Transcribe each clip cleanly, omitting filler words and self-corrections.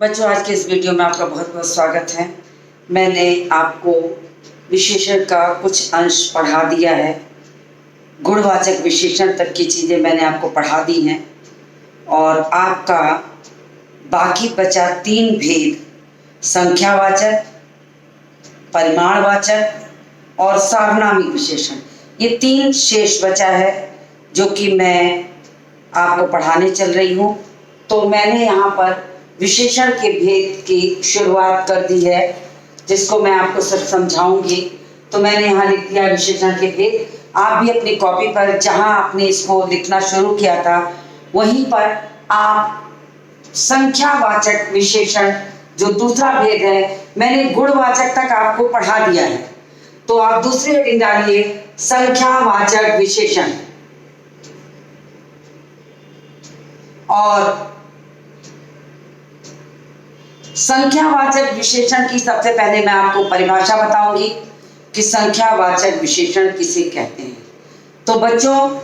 बच्चों, आज के इस वीडियो में आपका बहुत बहुत स्वागत है। मैंने आपको विशेषण का कुछ अंश पढ़ा दिया है। गुणवाचक विशेषण तक की चीज़ें मैंने आपको पढ़ा दी हैं और आपका बाकी बचा 3 भेद, संख्यावाचक, परिमाणवाचक और सार्वनामिक विशेषण, ये 3 शेष बचा है जो कि मैं आपको पढ़ाने चल रही हूँ। तो मैंने यहाँ पर विशेषण के भेद की शुरुआत कर दी है, जिसको मैं आपको सब समझाऊंगी। तो मैंने यहाँ लिख दिया विशेषण के भेद। आप भी अपनी कॉपी पर जहाँ आपने इसको लिखना शुरू किया था वहीं पर आप संख्यावाचक विशेषण जो दूसरा भेद है, मैंने गुणवाचक तक आपको पढ़ा दिया है। तो आप दूसरी हेडिंग डालिए संख्यावाचक विशेषण। और संख्यावाचक विशेषण की सबसे पहले मैं आपको परिभाषा बताऊंगी कि संख्यावाचक विशेषण किसे कहते हैं। तो बच्चों,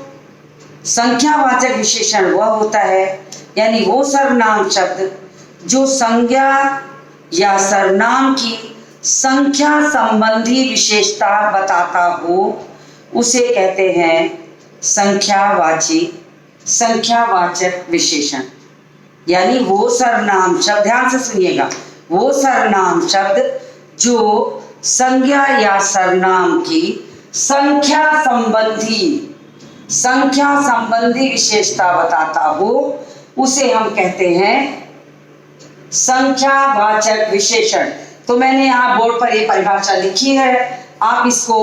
संख्यावाचक विशेषण वह होता है, यानी वो सर्वनाम शब्द जो संज्ञा या सर्वनाम की संख्या संबंधी विशेषता बताता हो, उसे कहते हैं संख्यावाचक विशेषण। यानी वो सर्वनाम शब्द, ध्यान से सुनिएगा, वो सर्वनाम शब्द जो संज्ञा या सर्वनाम की संख्या संबंधी विशेषता बताता हो, उसे हम कहते हैं संख्यावाचक विशेषण। तो मैंने यहाँ बोर्ड पर ये परिभाषा लिखी है, आप इसको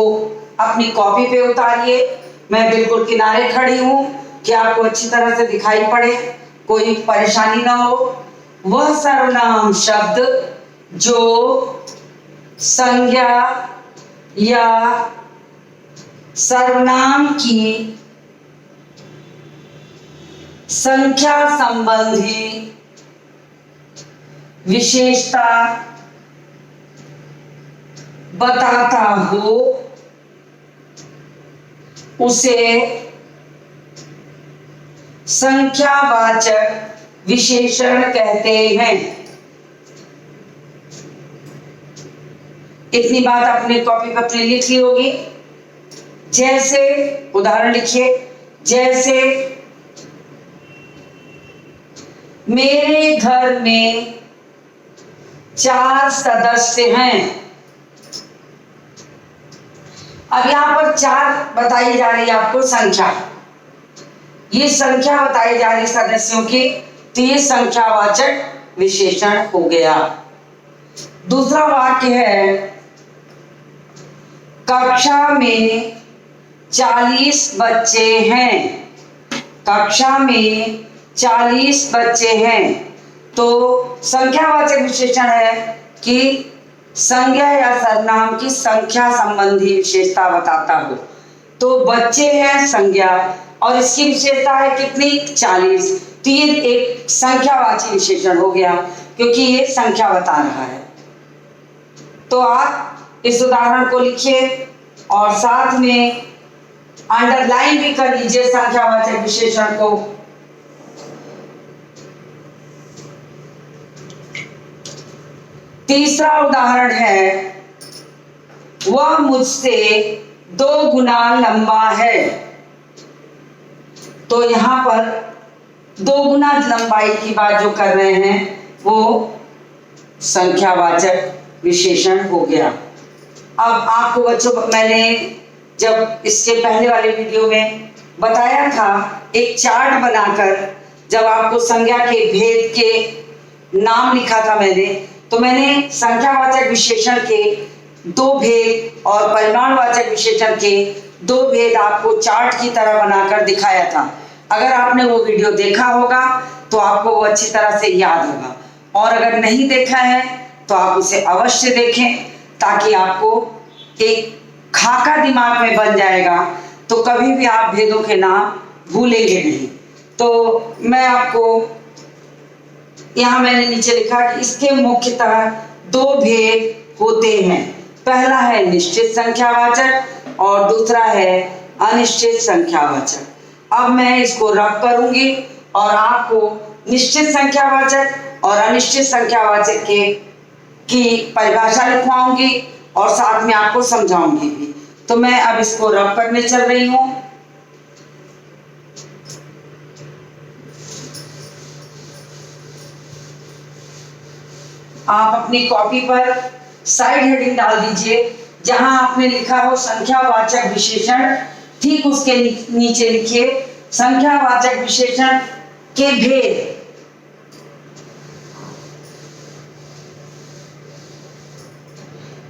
अपनी कॉपी पे उतारिए। मैं बिल्कुल किनारे खड़ी हूँ कि आपको अच्छी तरह से दिखाई पड़े, कोई परेशानी ना हो। वह सर्वनाम शब्द जो संज्ञा या सर्वनाम की संख्या संबंधी विशेषता बताता हो, उसे संख्यावाचक विशेषण कहते हैं। इतनी बात अपने कॉपी पर अपने लिख ली होगी। जैसे उदाहरण लिखिए, जैसे मेरे घर में 4 सदस्य हैं। अब यहां पर 4 बताई जा रही है आपको संख्या, ये संख्या बताई जा रही सदस्यों की, तो ये संख्यावाचक विशेषण हो गया। दूसरा वाक्य है कक्षा में 40 बच्चे हैं। कक्षा में 40 बच्चे हैं, तो संख्यावाचक विशेषण है कि संज्ञा या सर्वनाम की संख्या संबंधी विशेषता बताता हो। तो बच्चे हैं संज्ञा और इसकी विशेषता है कितनी, 40। तो ये एक संख्यावाची विशेषण हो गया क्योंकि ये संख्या बता रहा है। तो आप इस उदाहरण को लिखिए और साथ में अंडरलाइन भी कर लीजिए संख्यावाचक विशेषण को। तीसरा उदाहरण है वह मुझसे 2 गुना लंबा है। तो यहाँ पर 2 गुना लंबाई की बात जो कर रहे हैं वो संख्यावाचक विशेषण हो गया। अब आपको बच्चों, मैंने जब इसके पहले वाले वीडियो में बताया था, एक चार्ट बनाकर जब आपको संज्ञा के भेद के नाम लिखा था मैंने, तो मैंने संख्यावाचक विशेषण के 2 भेद और परिमाणवाचक विशेषण के 2 भेद आपको चार्ट की तरह बनाकर दिखाया था। अगर आपने वो वीडियो देखा होगा तो आपको वो अच्छी तरह से याद होगा, और अगर नहीं देखा है तो आप उसे अवश्य देखें, ताकि आपको एक खाका दिमाग में बन जाएगा, तो कभी भी आप भेदों के नाम भूलेंगे नहीं। तो मैं आपको यहाँ मैंने नीचे लिखा कि इसके मुख्यतः 2 भेद होते हैं। पहला है निश्चित संख्यावाचक और दूसरा है अनिश्चित संख्यावाचक। अब मैं इसको रब करूंगी और आपको निश्चित संख्यावाचक और अनिश्चित संख्यावाचक के की परिभाषा लिखवाऊंगी और साथ में आपको समझाऊंगी भी। तो मैं अब इसको रब करने चल रही हूं। आप अपनी कॉपी पर साइड हेडिंग डाल दीजिए, जहां आपने लिखा हो संख्यावाचक विशेषण, ठीक उसके नीचे लिखिए संख्यावाचक विशेषण के भेद।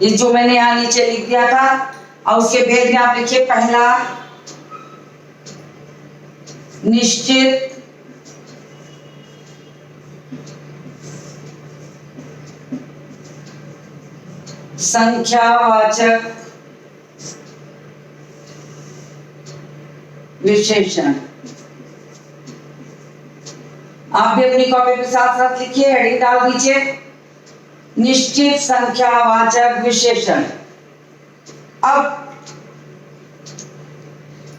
ये जो मैंने यहां नीचे लिख दिया था, और उसके भेद में आप लिखिए पहला, निश्चित संख्यावाचक विशेषण। आप भी अपनी कॉपी के साथ साथ लिखिए, हेडिंग डाल दीजिए निश्चित संख्यावाचक विशेषण। अब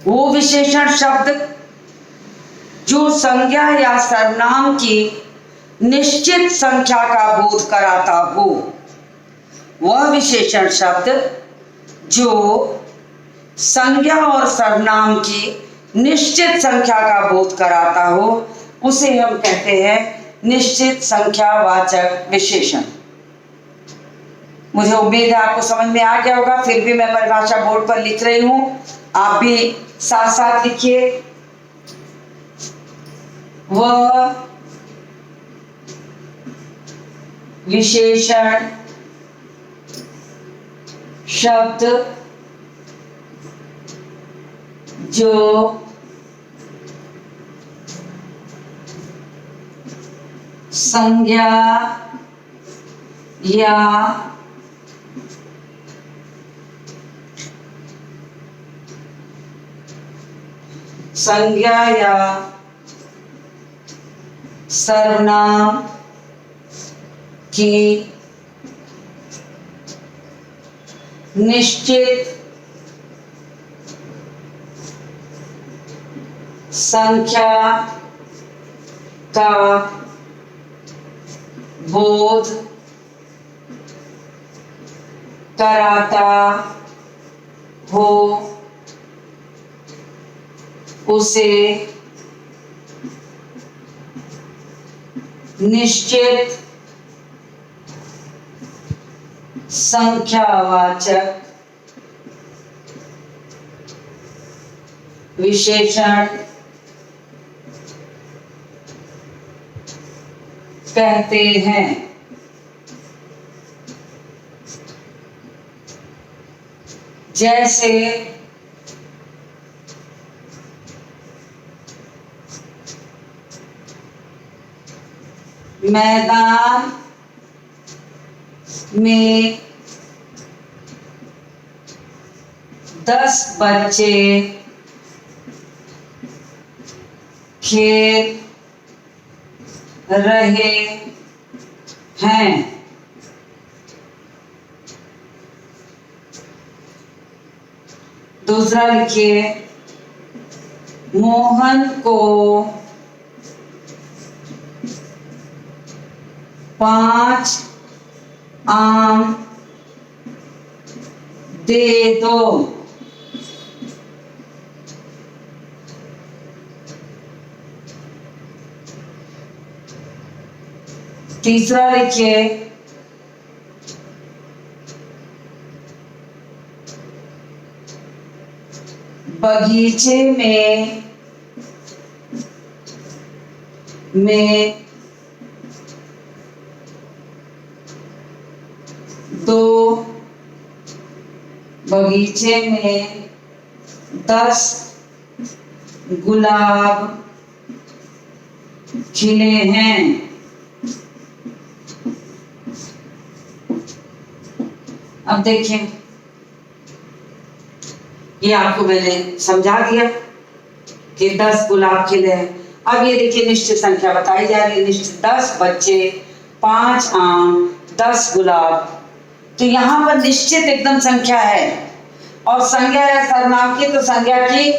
वो विशेषण शब्द जो संज्ञा या सर्वनाम की निश्चित संख्या का बोध कराता हो, वह विशेषण शब्द जो संज्ञा और सर्वनाम की निश्चित संख्या का बोध कराता हो, उसे हम कहते हैं निश्चित संख्यावाचक विशेषण। मुझे उम्मीद है आपको समझ में आ गया होगा, फिर भी मैं परिभाषा बोर्ड पर लिख रही हूं, आप भी साथ साथ लिखिए। वह विशेषण शब्द जो संज्ञा या सर्वनाम की निश्चित संख्या का बोध कराता हो, उसे निश्चित संख्यावाचक विशेषण कहते हैं। जैसे मैदान में 10 बच्चे खेल रहे हैं। दूसरा लिखिए, मोहन को 5 आम दे दो। तीसरा लिखिए, बगीचे में 10 गुलाब खिले हैं। अब देखिए, ये आपको मैंने समझा दिया कि 10 गुलाब खिले हैं। अब ये देखिए निश्चित संख्या बताई जा रही है, निश्चित 10 बच्चे, 5 आम, 10 गुलाब। तो यहाँ पर निश्चित एकदम संख्या है, और संज्ञा या सर्वनाम की तो संज्ञा की,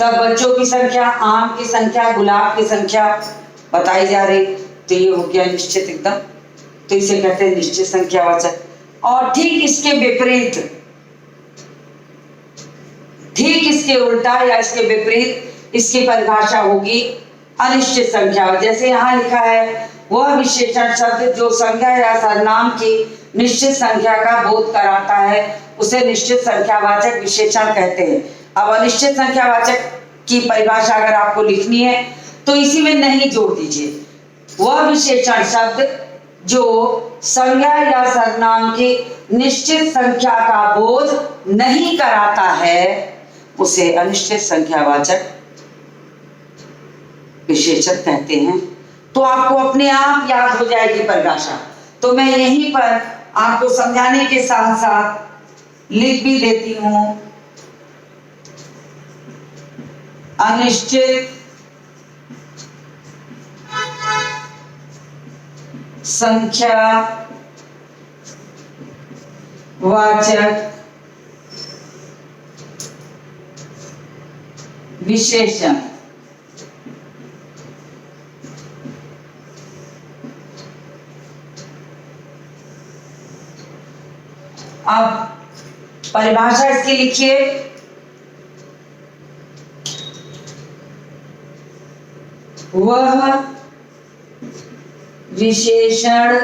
तब बच्चों की संख्या, आम की संख्या, गुलाब की संख्या बताई जा रही। तो ये हो गया निश्चित एकदम, तो इसे कहते हैं निश्चित संख्यावाचक। और ठीक इसके विपरीत, ठीक इसके उल्टा या इसके विपरीत इसकी परिभाषा होगी अनिश्चित संख्या। जैसे यहाँ लिखा है, वह विशेषण शब्द जो संज्ञा या सर्वनाम की निश्चित संख्या का बोध कराता है उसे निश्चित संख्यावाचक विशेषण कहते हैं। अब अनिश्चित संख्यावाचक की परिभाषा अगर आपको लिखनी है तो इसी में नहीं जोड़ दीजिए। वह विशेषण शब्द जो संज्ञा या सर्वनाम की निश्चित संख्या का बोध नहीं कराता है उसे अनिश्चित संख्यावाचक विशेषण कहते हैं। तो आपको अपने आप याद हो जाएगी परिभाषा। तो मैं यहीं पर आपको समझाने के साथ साथ लिख भी देती हूं, अनिश्चित संख्या वाचक विशेषण। अब परिभाषा इसकी लिखिए, वह विशेषण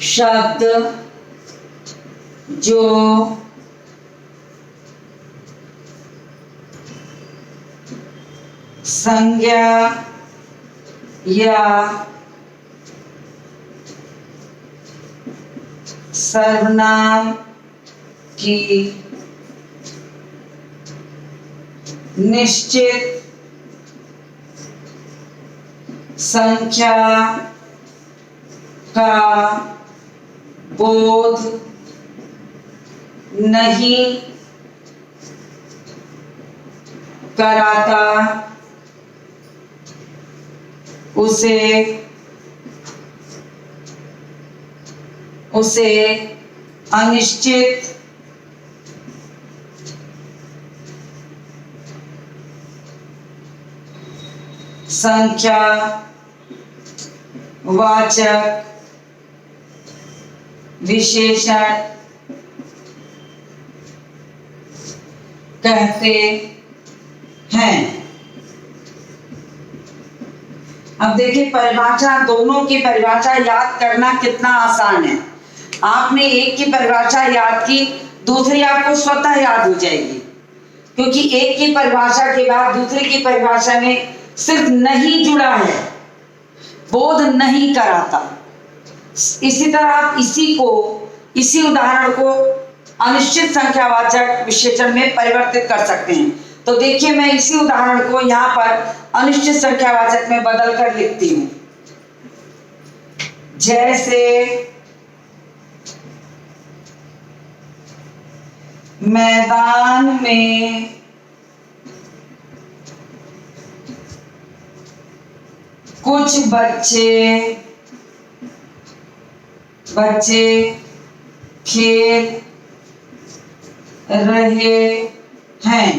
शब्द जो संज्ञा या सर्वनाम की निश्चित संख्या का बोध नहीं कराता उसे अनिश्चित संख्या वाचक विशेषण कहते हैं। अब देखिए परिभाषा, दोनों की परिभाषा याद करना कितना आसान है। आपने एक की परिभाषा याद की, दूसरी आपको स्वतः याद हो जाएगी, क्योंकि एक की परिभाषा के बाद दूसरी की परिभाषा में सिर्फ नहीं जुड़ा है, बोध नहीं कराता। इसी तरह आप इसी उदाहरण को अनिश्चित संख्यावाचक विशेषण में परिवर्तित कर सकते हैं। तो देखिए मैं इसी उदाहरण को यहाँ पर अनिश्चित संख्यावाचक में बदल कर लिखती हूं। जैसे मैदान में कुछ बच्चे खेल रहे हैं।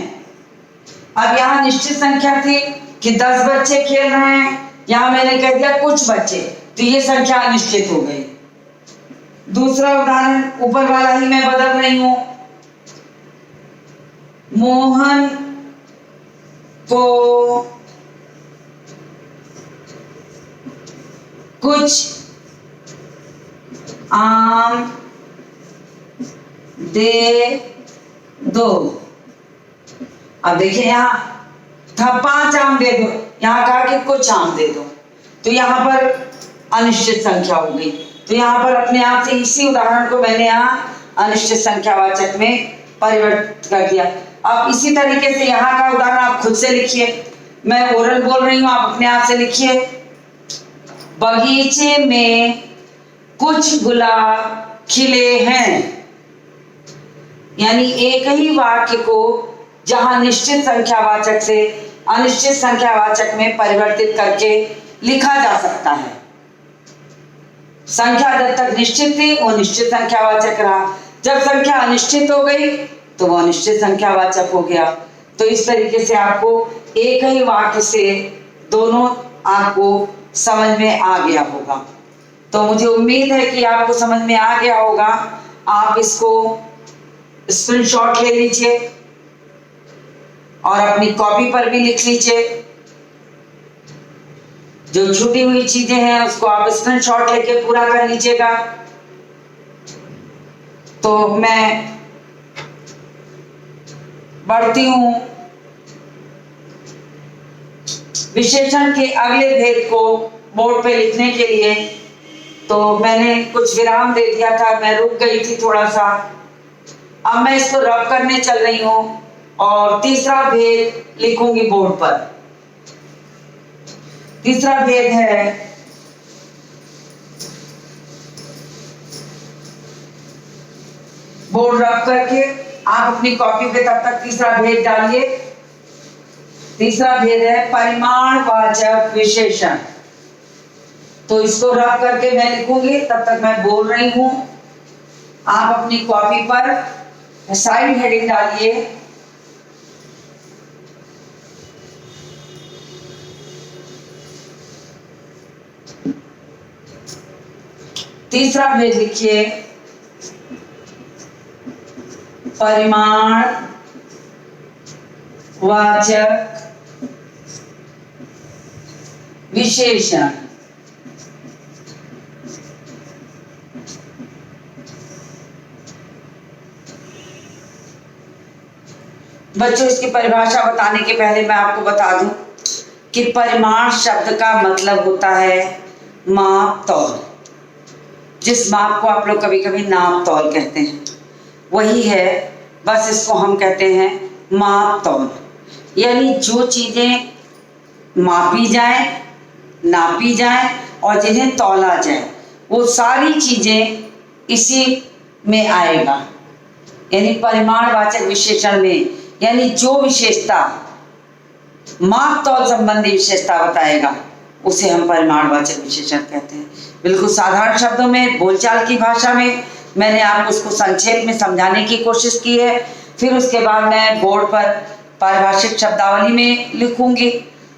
अब यहाँ निश्चित संख्या थी कि 10 बच्चे खेल रहे हैं, यहाँ मैंने कह दिया कुछ बच्चे, तो ये संख्या अनिश्चित हो गई। दूसरा उदाहरण ऊपर वाला ही मैं बदल रही हूं। मोहन को कुछ आम दे दो। अब देखिए यहाँ था 5 आम दे दो, यहाँ कहा कि कुछ आम दे दो, तो यहाँ पर अनिश्चित संख्या हो गई। तो यहाँ पर अपने आप से इसी उदाहरण को मैंने यहाँ अनिश्चित संख्यावाचक में परिवर्तित कर दिया। अब इसी तरीके से यहाँ का उदाहरण आप खुद से लिखिए, मैं ओरल बोल रही हूँ, आप अपने आप से लिखिए। बगीचे में कुछ गुलाब खिले हैं। यानी एक ही वाक्य को जहां निश्चित संख्यावाचक से अनिश्चित संख्यावाचक में परिवर्तित करके लिखा जा सकता है। संख्या जब तक निश्चित थी वो निश्चित संख्यावाचक रहा, जब संख्या अनिश्चित हो गई तो वो अनिश्चित संख्यावाचक हो गया। तो इस तरीके से आपको एक ही वाक्य से दोनों आपको समझ में आ गया होगा। तो मुझे उम्मीद है कि आपको समझ में आ गया होगा। आप इसको स्क्रीनशॉट ले लीजिए और अपनी कॉपी पर भी लिख लीजिए। जो छूटी हुई चीजें हैं उसको आप स्क्रीनशॉट लेके पूरा कर लीजिएगा। तो मैं बढ़ती हूं विशेषण के अगले भेद को बोर्ड पे लिखने के लिए। तो मैंने कुछ विराम दे दिया था, मैं रुक गई थी थोड़ा सा। अब मैं इसको रब करने चल रही हूं और तीसरा भेद लिखूंगी बोर्ड पर। तीसरा भेद है बोर्ड रब करके आप अपनी कॉपी पे तब तक तीसरा भेद डालिए। तीसरा भेद है परिमाणवाचक विशेषण। तो इसको रब करके मैं लिखूंगी, तब तक मैं बोल रही हूं। आप अपनी कॉपी पर साइड हेडिंग डालिए। तीसरा भेद लिखिए परिमाणवाचक विशेषण। बच्चों, इसकी परिभाषा बताने के पहले मैं आपको बता दूं कि परिमाण शब्द का मतलब होता है माप तौल। जिस माप को आप लोग कभी कभी नाप तौल कहते हैं वही है, बस इसको हम कहते हैं माप तौल। यानी जो चीजें मापी जाए, नापी जाए और जिन्हें तौला जाए, वो सारी चीजें इसी में आएगा। यानी परिमाणवाचक विशेषण में, यानी जो विशेषता माप तौल संबंधी विशेषता बताएगा उसे हम परिमाणवाचक विशेषण कहते हैं। बिल्कुल साधारण शब्दों में, बोलचाल की भाषा में मैंने आपको उसको संक्षेप में समझाने की कोशिश की है। फिर उसके बाद मैं बोर्ड पर पारिभाषिक शब्दावली में लिखूंगी।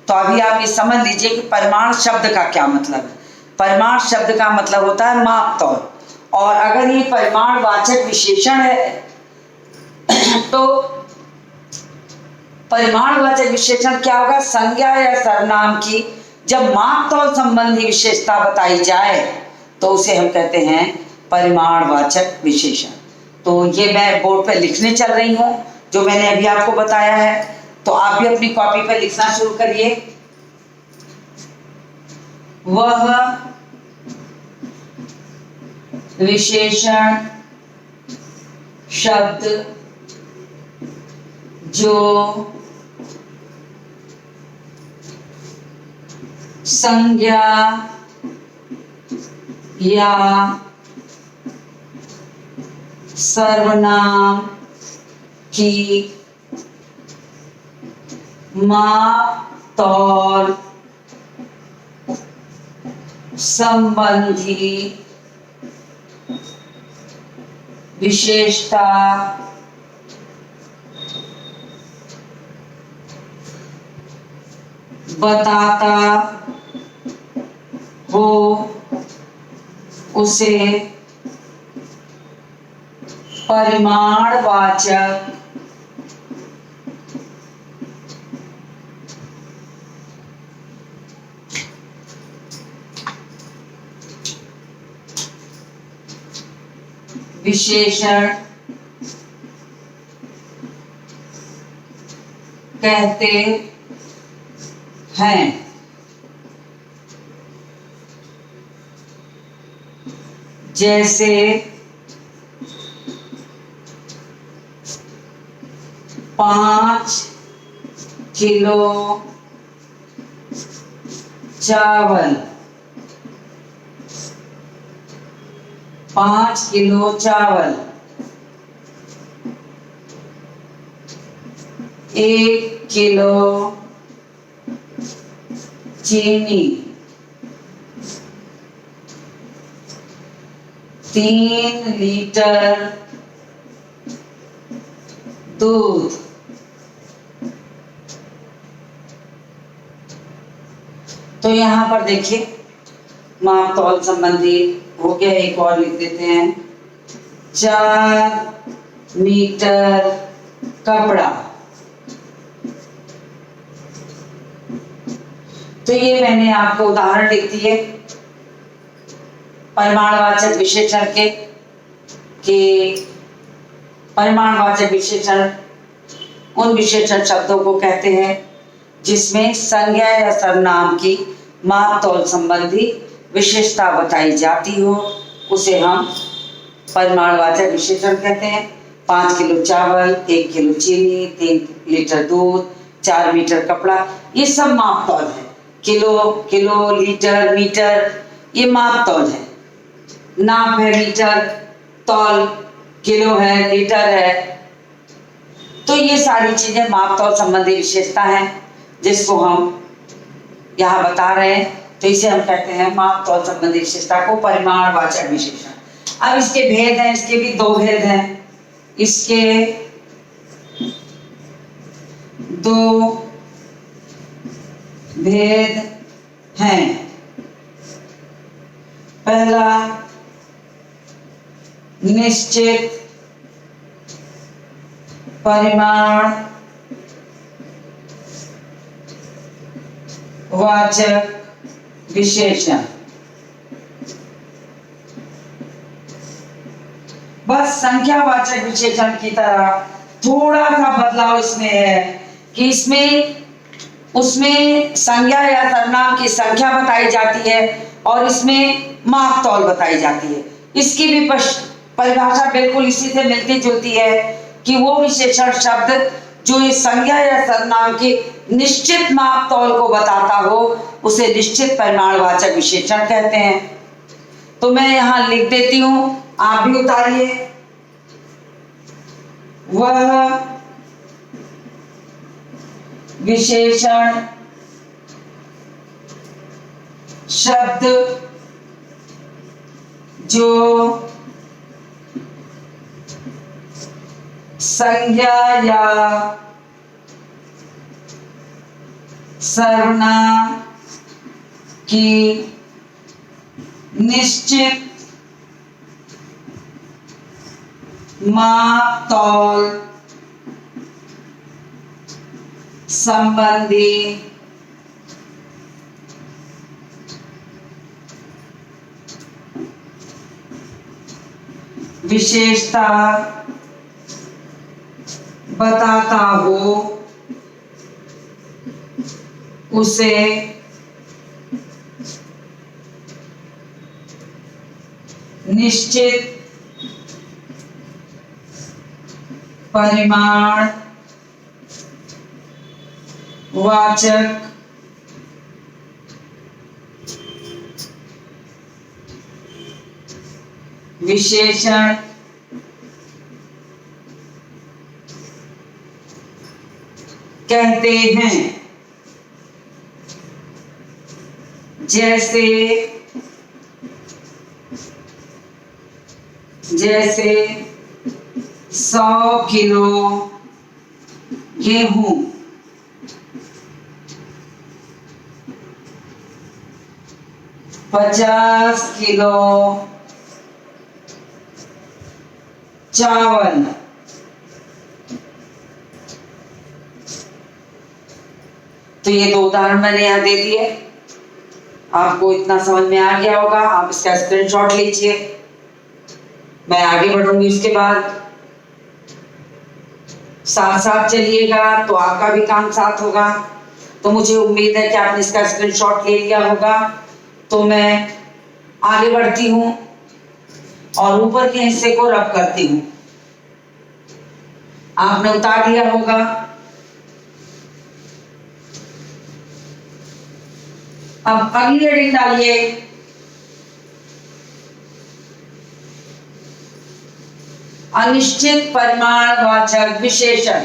तो अभी आप ये समझ लीजिए कि परिमाण शब्द का क्या मतलब है। परिमाण शब्द का मतलब होता है माप तौल। और अगर ये परिमाणवाचक विशेषण है तो परिमाणवाचक विशेषण क्या होगा? संज्ञा या सर्वनाम की जब माप तौल संबंधी विशेषता बताई जाए तो उसे हम कहते हैं परिमाणवाचक विशेषण। तो ये मैं बोर्ड पे लिखने चल रही हूँ जो मैंने अभी आपको बताया है। तो आप भी अपनी कॉपी पे लिखना शुरू करिए। वह विशेषण शब्द जो संज्ञा या सर्वनाम की माप तौल संबंधी विशेषता बताता हो उसे परिमाणवाचक विशेषण कहते हैं। जैसे 5 किलो चावल, 5 किलो चावल, 1 किलो चीनी, 3 लीटर दूध। तो तो यहाँ पर देखिए माप तौल संबंधी हो गया। एक और लिख देते हैं, 4 मीटर कपड़ा। तो ये मैंने आपको उदाहरण लिख दिए परिमाणवाचक विशेषण के, कि परिमाणवाचक विशेषण उन विशेषण शब्दों को कहते हैं जिसमें संज्ञा या सर्वनाम की माप तौल संबंधी विशेषता बताई जाती हो, उसे हम परिमाणवाचक विशेषण कहते हैं। 5 किलो चावल, 1 किलो चीनी, 3 लीटर दूध, 4 मीटर कपड़ा, ये सब माप तौल है। किलो, किलो, लीटर, मीटर, ये माप तौल है। नाप है मीटर, तौल किलो है, लीटर है। तो ये सारी चीजें माप तौल संबंधी विशेषता हैं जिसको हम यहाँ बता रहे हैं। तो इसे हम कहते हैं माप तौल संबंधी विशेषता को परिमाणवाचक विशेषण। अब इसके भेद हैं, इसके भी 2 भेद हैं। इसके 2 भेद हैं। पहला, निश्चित परिमाण वाचक विशेषण। बस संख्यावाचक विशेषण की तरह थोड़ा सा बदलाव इसमें है कि इसमें उसमें संज्ञा या सर्वनाम की संख्या बताई जाती है और इसमें माप तौल बताई जाती है। इसकी भी परिभाषा बिल्कुल इसी से मिलती जुलती है कि वो विशेषण शब्द जो इस संज्ञा या सर्वनाम के निश्चित माप तौल को बताता हो उसे निश्चित परिमाणवाचक विशेषण कहते हैं। तो मैं यहां लिख देती हूं, आप भी उतारिए। वह विशेषण शब्द जो संज्ञा या सर्वनाम की निश्चित माप तौल संबंधी विशेषता बताता हो उसे निश्चित परिमाण वाचक विशेषण कहते हैं। जैसे 100 किलो गेहूं, 50 किलो चावल, तो ये 2 उदाहरण मैंने यहाँ दे दिए। आपको इतना समझ में आ गया होगा। आप इसका स्क्रीनशॉट लीजिए, मैं आगे बढ़ूंगी। उसके बाद साथ साथ चलिएगा तो आपका भी काम साथ होगा। तो मुझे उम्मीद है कि आपने इसका स्क्रीनशॉट ले लिया होगा। तो मैं आगे बढ़ती हूँ और ऊपर के हिस्से को रब करती हूँ। आपने उतार लिया होगा। अब अगली हेडिंग डालिए, अनिश्चित परिमाणवाचक विशेषण।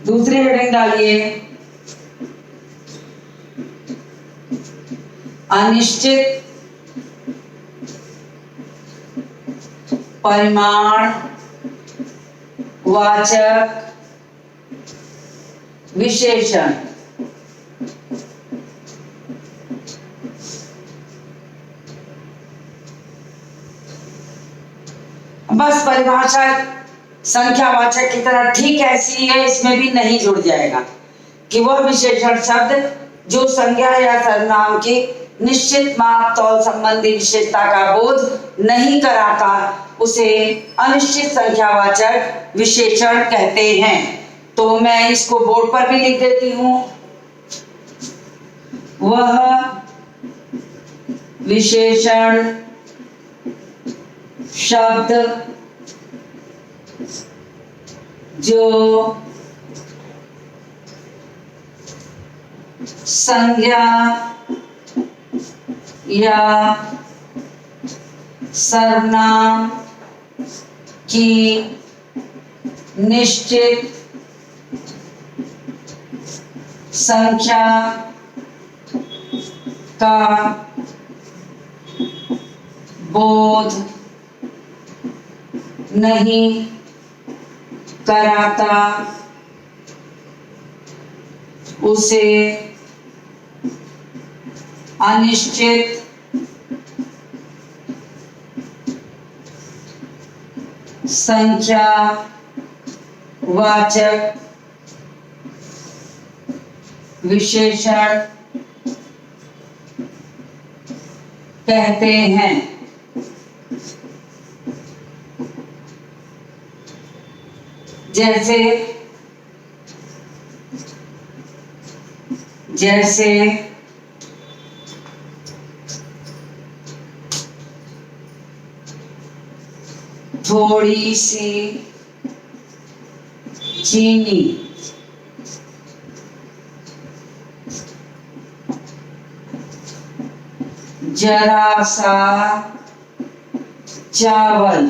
दूसरी हेडिंग डालिए, अनिश्चित परिमाणवाचक विशेषण। बस परिभाषा संख्यावाचक की तरह ठीक ऐसी है, इसमें भी नहीं जुड़ जाएगा कि वह विशेषण शब्द जो संज्ञा या सर्वनाम की निश्चित माप तौल संबंधी विशेषता का बोध नहीं कराता, उसे अनिश्चित संख्यावाचक विशेषण कहते हैं। तो मैं इसको बोर्ड पर भी लिख देती हूं। वह विशेषण शब्द जो संज्ञा या सर्वनाम की निश्चित संख्या का बोध नहीं कराता, उसे अनिश्चित संख्यावाचक विशेषण कहते हैं। जैसे जैसे थोड़ी सी चीनी, जरा सा चावल,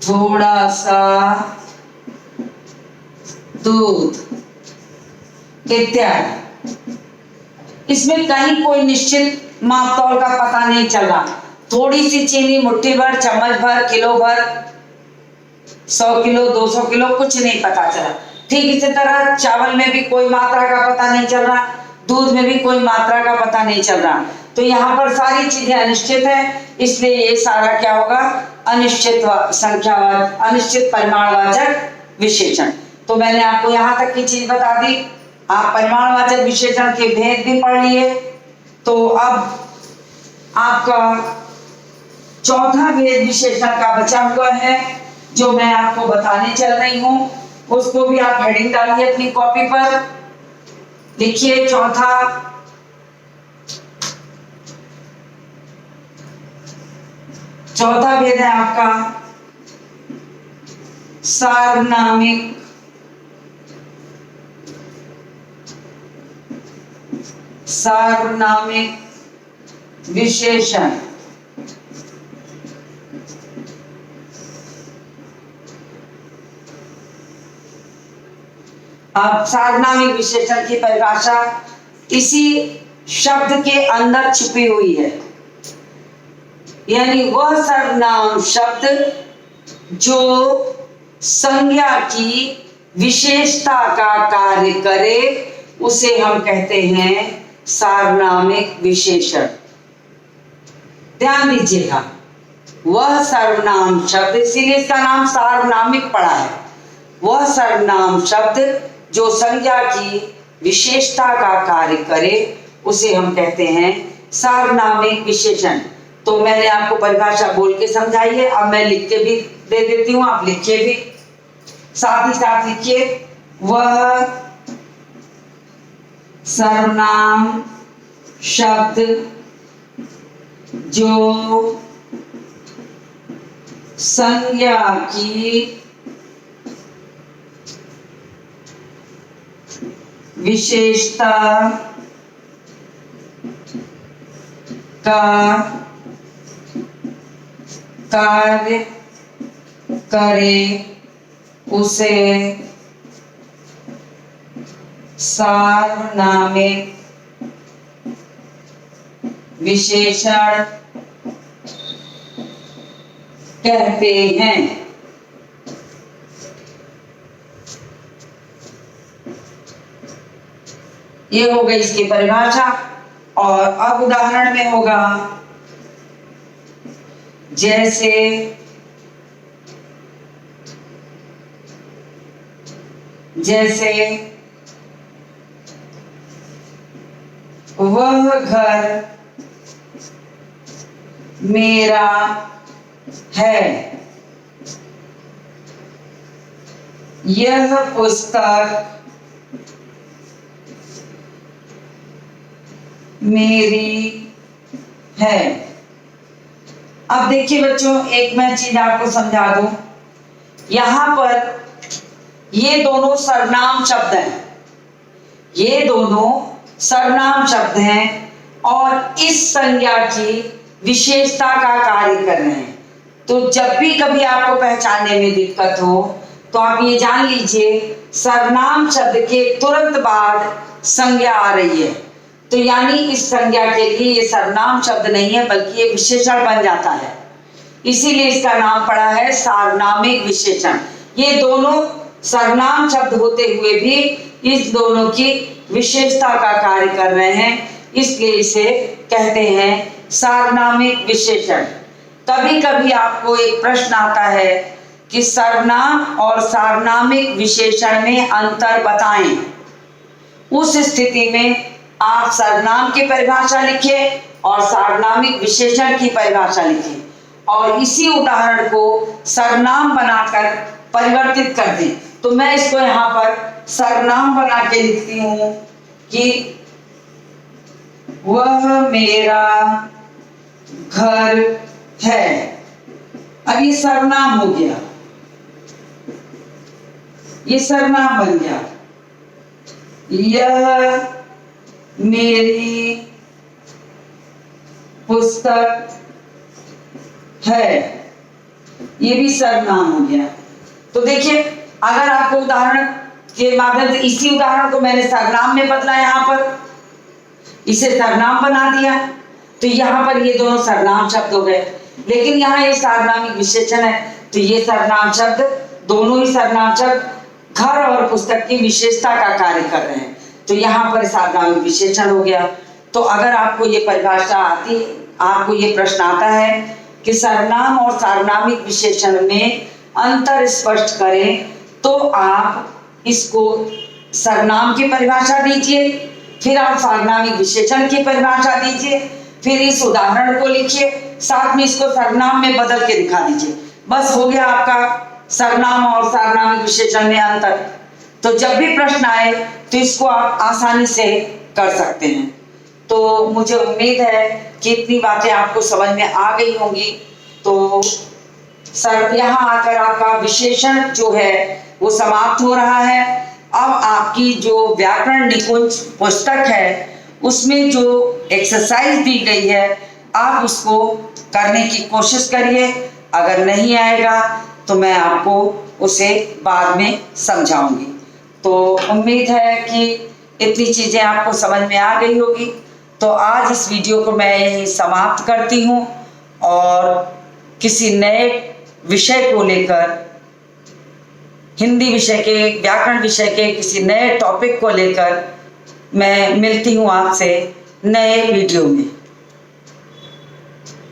थोड़ा सा दूध इत्यादि। इसमें कहीं कोई निश्चित माप तौल का पता नहीं चल रहा। थोड़ी सी चीनी, मुट्ठी भर, चम्मच भर, किलो भर, 100 किलो, 200 किलो, कुछ नहीं पता चला। ठीक इसी तरह चावल में भी कोई मात्रा का पता नहीं चल रहा, दूध में भी कोई मात्रा का पता नहीं चल रहा। तो यहाँ पर सारी चीजें अनिश्चित है, इसलिए ये सारा क्या होगा, अनिश्चित संख्यावाचक, अनिश्चित परिमाणवाचक विशेषण। तो मैंने आपको यहाँ तक की चीज बता दी। आप परिमाणवाचक विशेषण के भेद भी पढ़ लिए। तो अब आपका चौथा भेद विशेषण का बचा हुआ है, जो मैं आपको बताने चल रही हूँ। उसको भी आप हेडिंग डालिए अपनी कॉपी पर, लिखिए चौथा भेद है आपका सार्वनामिक विशेषण। अब सार्वनामिक विशेषण की परिभाषा इसी शब्द के अंदर छिपी हुई है, यानी वह सर्वनाम शब्द जो संज्ञा की विशेषता का कार्य करे, उसे हम कहते हैं सार्वनामिक विशेषण। ध्यान दीजिएगा, वह सर्वनाम शब्द, इसीलिए इसका नाम सार्वनामिक पड़ा है। वह सर्वनाम शब्द जो संज्ञा की विशेषता का कार्य करे, उसे हम कहते हैं सार्वनामिक विशेषण। तो मैंने आपको परिभाषा बोल के समझाई है, अब मैं लिख के भी दे देती हूँ, आप लिखिए भी, साथ ही साथ लिखिए। वह सर्वनाम शब्द जो संज्ञा की विशेषता का कार्य करे, उसे सार्वनामिक विशेषण कहते हैं। ये हो गई इसकी परिभाषा। और अब उदाहरण में होगा जैसे जैसे वह घर मेरा है, यह पुस्तक मेरी है। अब देखिए बच्चों, एक मैं चीज आपको समझा दूं। यहां पर ये दोनों सर्वनाम शब्द हैं, ये दोनों सर्वनाम शब्द हैं और इस संज्ञा की विशेषता का कार्य कर रहे हैं। तो जब भी कभी आपको पहचानने में दिक्कत हो तो आप ये जान लीजिए सर्वनाम शब्द के तुरंत बाद संज्ञा आ रही है। तो यानी इस संज्ञा के लिए ये सर्वनाम शब्द नहीं है बल्कि ये विशेषण बन जाता है, इसीलिए इसका नाम पड़ा है सार्वनामिक विशेषण। ये दोनों सर्वनाम शब्द होते हुए भी इस दोनों की विशेषता का कार्य कर रहे हैं, इसलिए इसे कहते हैं सार्वनामिक विशेषण। कभी कभी आपको एक प्रश्न आता है कि सर्वनाम और सार्वनामिक विशेषण में अंतर बताएं। उस स्थिति में आप सर्वनाम की परिभाषा लिखिए और सार्वनामिक विशेषण की परिभाषा लिखिए और इसी उदाहरण को सर्वनाम बनाकर परिवर्तित कर दें। तो मैं इसको यहाँ पर सर्वनाम बना के लिखती हूँ कि वह मेरा घर है। अब ये सर्वनाम हो गया, ये सर्वनाम बन गया। यह मेरी पुस्तक है, ये भी सर्वनाम हो गया। तो देखिए अगर आपको उदाहरण के माध्यम से इसी उदाहरण को मैंने सर्वनाम में बदला, यहाँ पर इसे सर्वनाम बना दिया तो यहाँ पर ये दोनों सर्वनाम शब्द हो गए। लेकिन यहाँ ये सार्वनामिक विशेषण है तो ये सर्वनाम शब्द, दोनों ही सर्वनाम शब्द घर और पुस्तक की विशेषता का कार्य कर रहे हैं, तो यहाँ पर सार्वनामिक विशेषण हो गया। तो अगर आपको ये परिभाषा आती, आपको ये प्रश्न आता है कि सर्वनाम और सार्वनामिक विशेषण में अंतर स्पष्ट करें, तो आप इसको सर्वनाम की परिभाषा दीजिए, फिर आप सार्वनामिक विशेषण की परिभाषा दीजिए, फिर इस उदाहरण को लिखिए, साथ में इसको सर्वनाम में बदल के दिखा दीजिए। बस हो गया आपका सर्वनाम और सार्वनामिक विशेषण में अंतर। तो जब भी प्रश्न आए तो इसको आप आसानी से कर सकते हैं। तो मुझे उम्मीद है कि इतनी बातें आपको समझ में आ गई होंगी। तो सर यहाँ आकर आपका विशेषण जो है वो समाप्त हो रहा है। अब आपकी जो व्याकरण निकुंज पुस्तक है उसमें जो एक्सरसाइज दी गई है आप उसको करने की कोशिश करिए। अगर नहीं आएगा तो मैं आपको उसे बाद में समझाऊंगी। तो उम्मीद है कि इतनी चीज़ें आपको समझ में आ गई होगी। तो आज इस वीडियो को मैं यहीं समाप्त करती हूँ और किसी नए विषय को लेकर, हिंदी विषय के, व्याकरण विषय के किसी नए टॉपिक को लेकर मैं मिलती हूँ आपसे नए वीडियो में।